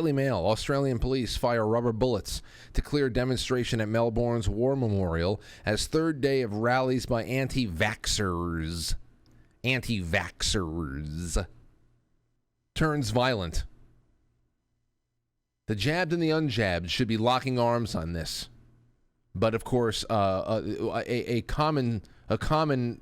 Daily Mail, Australian police fire rubber bullets to clear demonstration at Melbourne's War Memorial as third day of rallies by anti-vaxxers. Anti-vaxxers. Turns violent. The jabbed and the unjabbed should be locking arms on this. But of course, a common something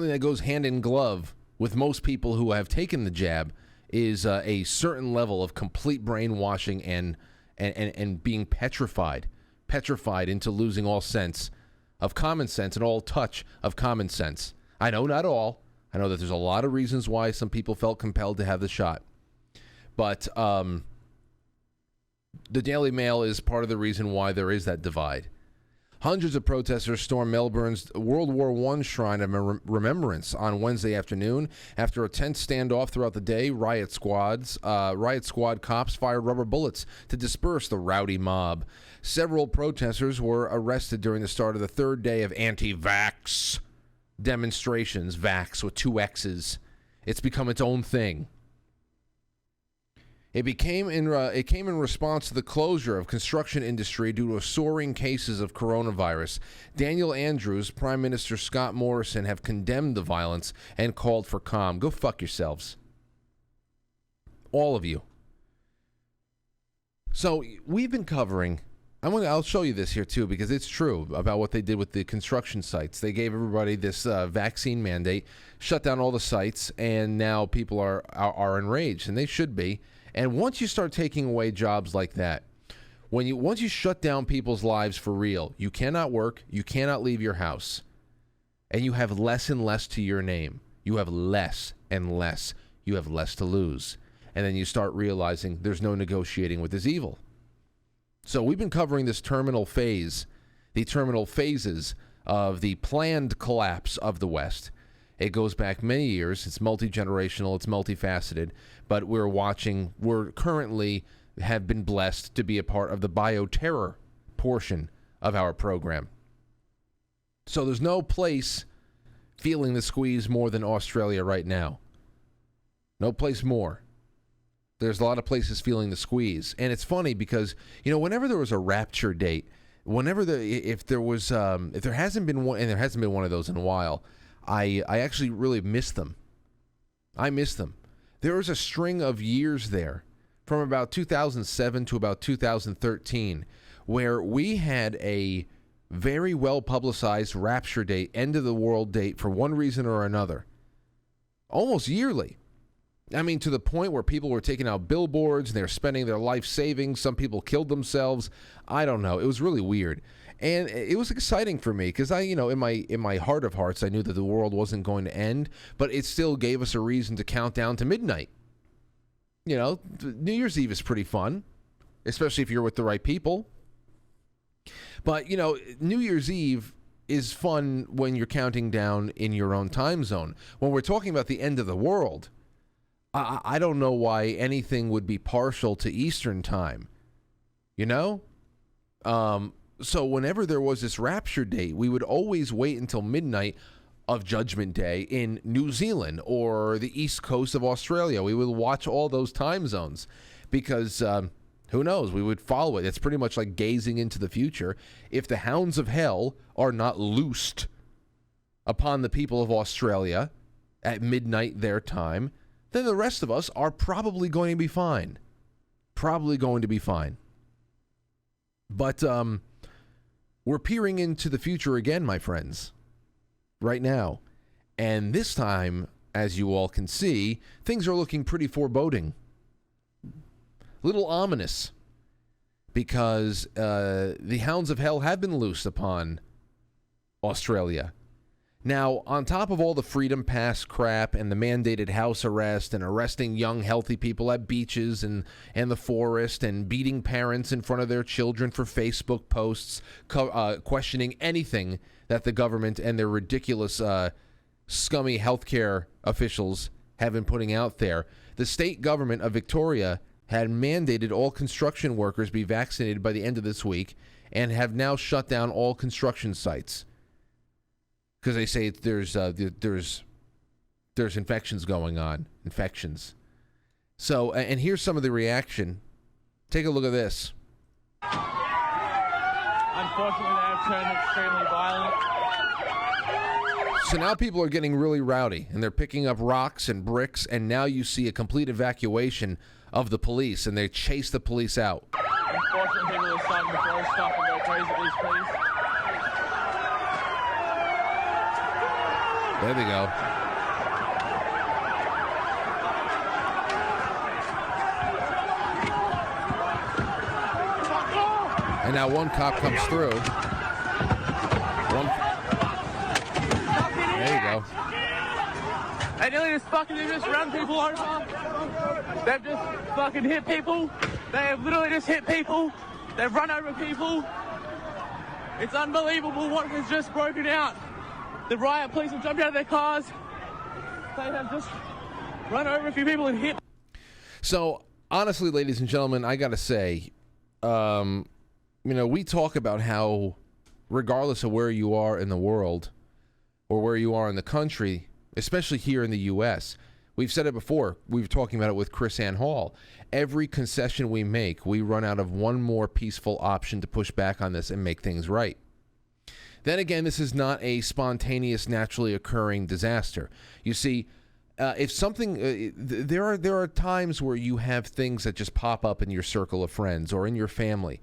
that goes hand in glove with most people who have taken the jab is a certain level of complete brainwashing and being petrified into losing all sense of common sense and all touch of common sense. I know not all. I know that there's a lot of reasons why some people felt compelled to have the shot. But the Daily Mail is part of the reason why there is that divide. Hundreds of protesters stormed Melbourne's World War I Shrine of Remembrance on Wednesday afternoon. After a tense standoff throughout the day, riot squad cops fired rubber bullets to disperse the rowdy mob. Several protesters were arrested during the start of the third day of anti-vax demonstrations. Vax with two X's. It's become its own thing. It came in response to the closure of construction industry due to soaring cases of coronavirus. Daniel Andrews, Prime Minister Scott Morrison have condemned the violence and called for calm. Go fuck yourselves. All of you. So we've been covering, I'll show you this here too because it's true about what they did with the construction sites. They gave everybody this vaccine mandate, shut down all the sites, and now people are enraged, and they should be. And once you start taking away jobs like that, once you shut down people's lives for real, you cannot work, you cannot leave your house, and you have less and less to your name. You have less and less. You have less to lose. And then you start realizing there's no negotiating with this evil. So we've been covering this terminal phase, the terminal phases of the planned collapse of the West. It goes back many years. It's multi-generational. It's multifaceted. But we're currently have been blessed to be a part of the bioterror portion of our program. So there's no place feeling the squeeze more than Australia right now. No place more. There's a lot of places feeling the squeeze. And it's funny because, whenever there was a rapture date, if there hasn't been one, and there hasn't been one of those in a while, I actually really miss them. I miss them. There was a string of years there from about 2007 to about 2013 where we had a very well-publicized rapture date, end-of-the-world date for one reason or another. Almost yearly. I mean, to the point where people were taking out billboards and they're spending their life savings. Some people killed themselves. I don't know. It was really weird. And it was exciting for me because in my heart of hearts, I knew that the world wasn't going to end, but it still gave us a reason to count down to midnight. New Year's Eve is pretty fun, especially if you're with the right people. But, New Year's Eve is fun when you're counting down in your own time zone. When we're talking about the end of the world, I don't know why anything would be partial to Eastern time. So whenever there was this rapture date, we would always wait until midnight of Judgment Day in New Zealand or the East Coast of Australia. We would watch all those time zones because who knows? We would follow it. It's pretty much like gazing into the future. If the hounds of hell are not loosed upon the people of Australia at midnight their time, then the rest of us are probably going to be fine. Probably going to be fine. But we're peering into the future again, my friends, right now. And this time, as you all can see, things are looking pretty foreboding. Little ominous, because the hounds of hell have been loosed upon Australia. Now, on top of all the Freedom Pass crap and the mandated house arrest and arresting young, healthy people at beaches and the forest and beating parents in front of their children for Facebook posts, questioning anything that the government and their ridiculous, scummy healthcare officials have been putting out there, the state government of Victoria had mandated all construction workers be vaccinated by the end of this week and have now shut down all construction sites. Because they say there's infections going on. Infections. So, and here's some of the reaction. Take a look at this. Unfortunately, they have turned extremely violent. So now people are getting really rowdy, and they're picking up rocks and bricks, and now you see a complete evacuation of the police, and they chase the police out. Unfortunately, people are starting to throw stuff and go crazy at these police. There they go. And now one cop comes through. There you go. They nearly just run people over. They've just fucking hit people. They have literally just hit people. They've run over people. It's unbelievable what has just broken out. The riot police have jumped out of their cars. They have just run over a few people and hit. So, honestly, ladies and gentlemen, I gotta say, we talk about how, regardless of where you are in the world or where you are in the country, especially here in the U.S., we've said it before. We were talking about it with Chris Ann Hall. Every concession we make, we run out of one more peaceful option to push back on this and make things right. Then again, this is not a spontaneous, naturally occurring disaster. You see, if something, there are times where you have things that just pop up in your circle of friends or in your family.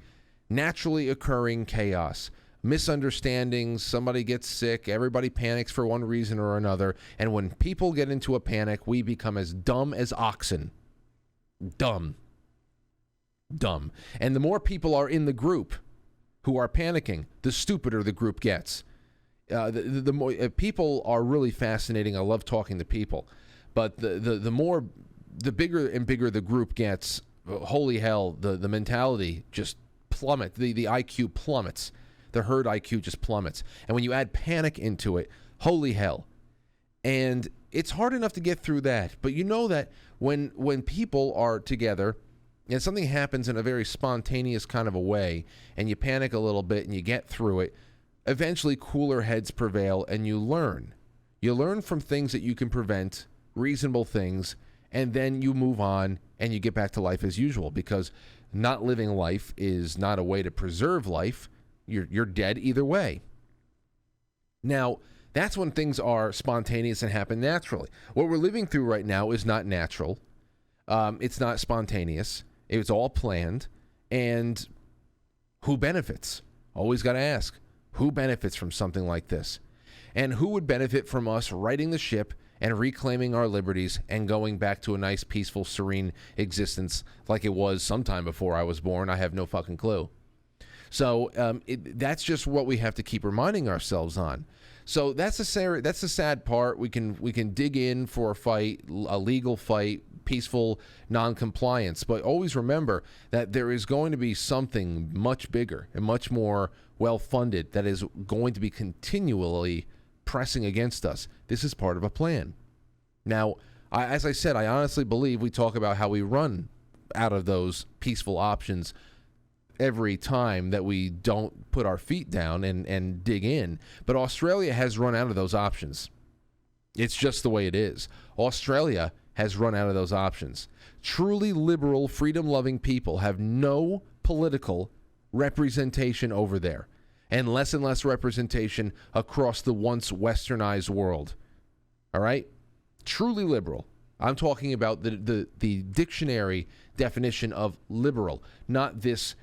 Naturally occurring chaos, misunderstandings, somebody gets sick, everybody panics for one reason or another, and when people get into a panic, we become as dumb as oxen. Dumb. And the more people are in the group who are panicking, the stupider the group gets. The more people are really fascinating. I love talking to people, but the bigger and bigger the group gets, holy hell, the mentality just plummets. The IQ plummets. The herd IQ just plummets. And when you add panic into it, holy hell. And it's hard enough to get through that. But you know that when people are together and something happens in a very spontaneous kind of a way, and you panic a little bit and you get through it, eventually cooler heads prevail and you learn. You learn from things that you can prevent, reasonable things, and then you move on and you get back to life as usual, because not living life is not a way to preserve life. You're dead either way. Now, that's when things are spontaneous and happen naturally. What we're living through right now is not natural. It's not spontaneous. It's all planned. And who benefits? Always got to ask, who benefits from something like this? And who would benefit from us righting the ship and reclaiming our liberties and going back to a nice, peaceful, serene existence like it was sometime before I was born? I have no fucking clue. So that's just what we have to keep reminding ourselves on. So that's the sad part. We can dig in for a fight, a legal fight, peaceful non-compliance. But always remember that there is going to be something much bigger and much more well-funded that is going to be continually pressing against us. This is part of a plan. Now, as I said, I honestly believe we talk about how we run out of those peaceful options every time that we don't put our feet down and dig in. But Australia has run out of those options. It's just the way it is. Australia has run out of those options. Truly liberal, freedom-loving people have no political representation over there, and less representation across the once westernized world. All right? Truly liberal. I'm talking about the dictionary definition of liberal, not this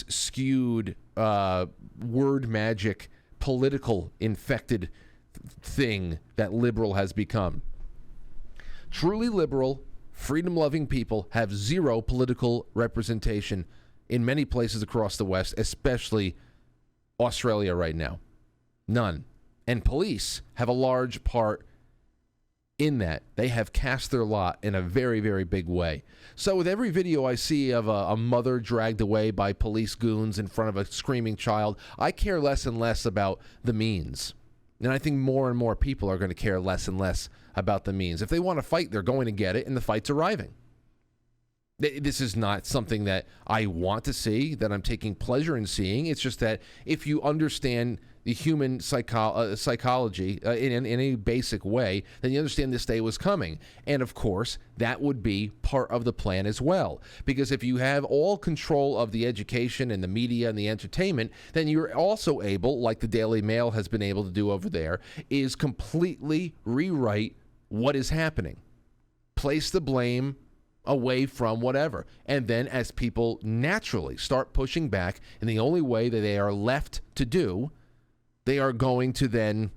skewed word magic political infected thing that liberal has become. Truly liberal, freedom-loving people have zero political representation in many places across the West, especially Australia right now. None. And police have a large part in that. They have cast their lot in a very, very big way. So with every video I see of a mother dragged away by police goons in front of a screaming child, I care less and less about the means. And I think more and more people are going to care less and less about the means. If they want to fight, they're going to get it, and the fight's arriving. This is not something that I want to see, that I'm taking pleasure in seeing. It's just that if you understand the human psychology in a basic way, then you understand this day was coming. And of course, that would be part of the plan as well. Because if you have all control of the education and the media and the entertainment, then you're also able, like the Daily Mail has been able to do over there, is completely rewrite what is happening. Place the blame away from whatever. And then as people naturally start pushing back in the only way that they are left to do, they are going to then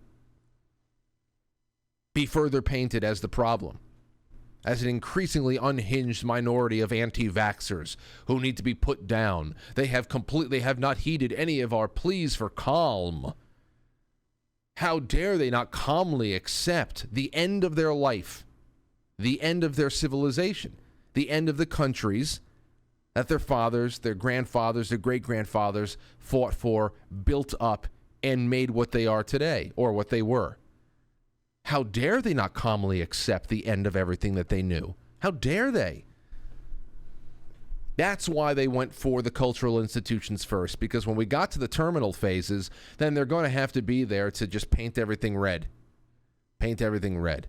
be further painted as the problem, as an increasingly unhinged minority of anti-vaxxers who need to be put down. They have not heeded any of our pleas for calm. How dare they not calmly accept the end of their life, the end of their civilization, the end of the countries that their fathers, their grandfathers, their great-grandfathers fought for, built up, and made what they are today, or what they were. How dare they not calmly accept the end of everything that they knew? How dare they? That's why they went for the cultural institutions first, because when we got to the terminal phases, then they're going to have to be there to just paint everything red. Paint everything red.